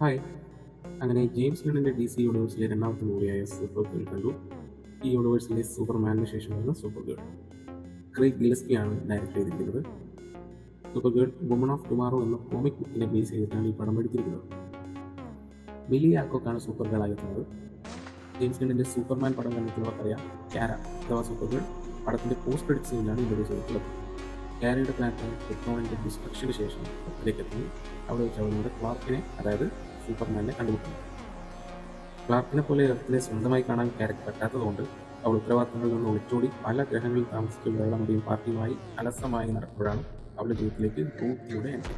Hi. അങ്ങനെ James ഗണ്ണിൻ്റെ DC യൂണിവേഴ്സിലെ രണ്ടാമത്തെ മൂവിയായ super girl കണ്ടു. ഈ യൂണിവേഴ്സിലെ സൂപ്പർമാനിന് ശേഷമാണ് സൂപ്പർ ഗേൾ. ക്രെയ്ഗ് ഗില്ലസ്പിയാണ് ഡയറക്റ്റ് ചെയ്തിരിക്കുന്നത്. Super girl woman of tomorrow എന്ന കോമിക് ബുക്കിനെ ബേസ് ചെയ്തിട്ടാണ് ഈ പടം എടുത്തിരിക്കുന്നത്. മിലി ആൽകോക്കാണ് സൂപ്പർ ഗേൾ ആയിരുന്നത്. ജെയിംസ് ഗണ്ണിൻ്റെ സൂപ്പർമാൻ പടം കണ്ടിട്ടുള്ളവർക്കറിയാം, ക്യാര അഥവാ സൂപ്പർ ഗേൾ പടത്തിൻ്റെ പോസ്റ്റ് ക്രെഡിറ്റ് സീനിലാണ് ഇൻട്രൊഡ്യൂസ് ചെയ്തിട്ടുള്ളത്. ക്യാരയുടെ പ്ലാനറ്റ് ടെക്നോളജിൻ്റെ ഡിസ്ട്രക്ഷന് ശേഷം അതിലേക്ക് എത്തുന്നു. അവിടെ വെച്ച് അവളുടെ ക്ലാർക്കിനെ, അതായത് സൂപ്പർമാനെ കണ്ടുമുട്ടുന്നു. ക്ലാർക്കിനെ പോലെ എർത്തിനെ സ്വന്തമായി കാണാൻ ക്യാരയ്ക്ക് പറ്റാത്തതുകൊണ്ട് അവൾ ഉത്തരവാദിത്തങ്ങളിൽ നിന്ന് ഒളിച്ചോടി പല ഗ്രഹങ്ങളിൽ താമസിച്ച് വെള്ളമുടിയും പാർട്ടിയുമായി അലസമായി നടക്കുമ്പോഴാണ് അവളുടെ ജീവിതത്തിലേക്ക് റൂത്തിയുടെ എൻട്രി.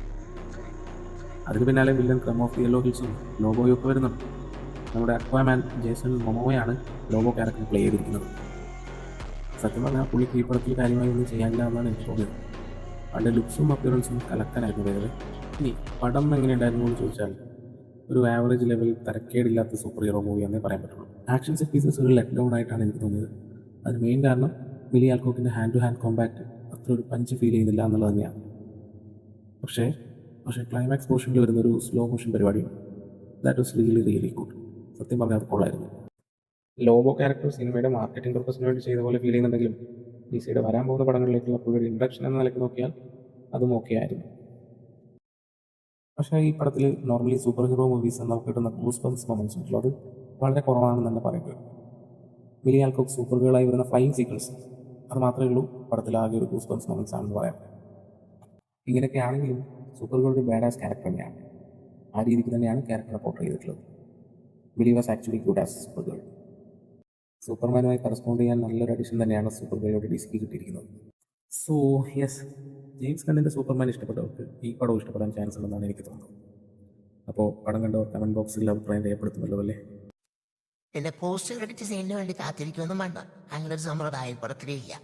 അതിന് പിന്നാലെ വില്ലൻ ക്രം ഓഫ് യെല്ലോ ഹിൽസും ലോഗോയൊക്കെ വരുന്നുണ്ട്. നമ്മുടെ അക്വാമാൻ ജേസൺ മൊമോയാണ് ലോഗോ ക്യാരക്ടർ പ്ലേ ചെയ്തിരിക്കുന്നത്. സത്യം പറഞ്ഞാൽ പുള്ളിക്ക് ഈ പടത്തിൽ കാര്യമായി ഒന്നും ചെയ്യാനില്ല എന്നാണ് എനിക്ക് തോന്നിയത്. അവളുടെ ലുക്സും അപ്പിയറൻസും കലക്കാനായിരുന്നു വേറെ. ഇനി പടം എങ്ങനെയുണ്ടായിരുന്നു എന്ന് ചോദിച്ചാൽ ഒരു ആവറേജ് ലെവൽ തരക്കേടില്ലാത്ത സൂപ്പർ ഹീറോ മൂവി എന്നേ പറയാൻ പറ്റുള്ളൂ. ആക്ഷൻ സെറ്റ് പീസസ് ഒരു ലെറ്റ് ഡൗൺ ആയിട്ടാണ് എനിക്ക് തോന്നിയത്. അതിന് മെയിൻ കാരണം മിലി ആൽകോക്കിൻ്റെ ഹാൻഡ് ടു ഹാൻഡ് കോമ്പാക്ട് അത്ര ഒരു പഞ്ച് ഫീൽ ചെയ്യുന്നില്ല എന്നുള്ളത് തന്നെയാണ്. പക്ഷേ ക്ലൈമാക്സ് പോർഷനിൽ വരുന്നൊരു സ്ലോ മോഷൻ പരിപാടിയുണ്ട്. That was really good. സത്യം പറഞ്ഞാൽ അത് കൊള്ളായിരുന്നു. ലോഗോ ക്യാരക്ടർ സിനിമയുടെ മാർക്കറ്റിംഗ് പർപ്പസിന് വേണ്ടി ചെയ്ത പോലെ ഫീൽ ചെയ്യുന്നുണ്ടെങ്കിലും DCയുടെ വരാൻ പോകുന്ന പടങ്ങളിലേക്കുള്ള പുതിയൊരു ഇൻട്രഡക്ഷൻ എന്ന നിലയ്ക്ക് നോക്കിയാൽ അതും ഓക്കെ ആയിരുന്നു. പക്ഷേ ഈ പടത്തിൽ നോർമലി സൂപ്പർ ഹീറോ മൂവീസ് നമുക്ക് കിട്ടുന്ന ഗൂസ് ബംസ് മൊമെന്റ്സ് ഉള്ളത് വളരെ കുറവാണെന്ന് തന്നെ പറയുന്നത്. മിലി ആൽകോക്ക് സൂപ്പർ ഗേളായി വരുന്ന ഫ്ലൈയിങ് സീക്വൻസ് അത് മാത്രമേ ഉള്ളൂ പടത്തിൽ ആകെ ഒരു ഗൂസ് ബംസ് മൊമെന്റ്സ് ആണെന്ന് പറയാം. ഇങ്ങനെയൊക്കെ ആണെങ്കിലും സൂപ്പർ ഗേൾ ഒരു ബാഡാസ് ക്യാരക്ടർ തന്നെയാണ്. ആ രീതിക്ക് തന്നെയാണ് ക്യാരക്ടറെ പോർട്രേ ചെയ്തിട്ടുള്ളത്. Milly was actually good as super girl. സൂപ്പർമാനുമായി കറസ്പോണ്ട് ചെയ്യാൻ നല്ലൊരു അഡിഷൻ തന്നെയാണ് സൂപ്പർ ഗേളോട് DCക്ക് കിട്ടിയിരിക്കുന്നത്. സോ യെസ്, ജെയിംസ് ഗണ്ണിൻ്റെ സൂപ്പർമാൻ ഇഷ്ടപ്പെട്ടവർക്ക് ഈ പടവും ഇഷ്ടപ്പെടാൻ ചാൻസ് ഉണ്ടെന്നാണ് എനിക്ക് തോന്നുന്നത്. അപ്പോൾ പടം കണ്ടവർ കമൻറ്റ് ബോക്സിൽ അഭിപ്രായം രേഖപ്പെടുത്തുമല്ലോ അല്ലേ? എന്റെ പോസ്റ്റ് ക്രെഡിറ്റ് സീനിന് വേണ്ടി കാത്തിരിക്കുമെന്നും വേണ്ട, അങ്ങനെ ഒരു സമ്പ്രദായം പടത്തിലില്ല.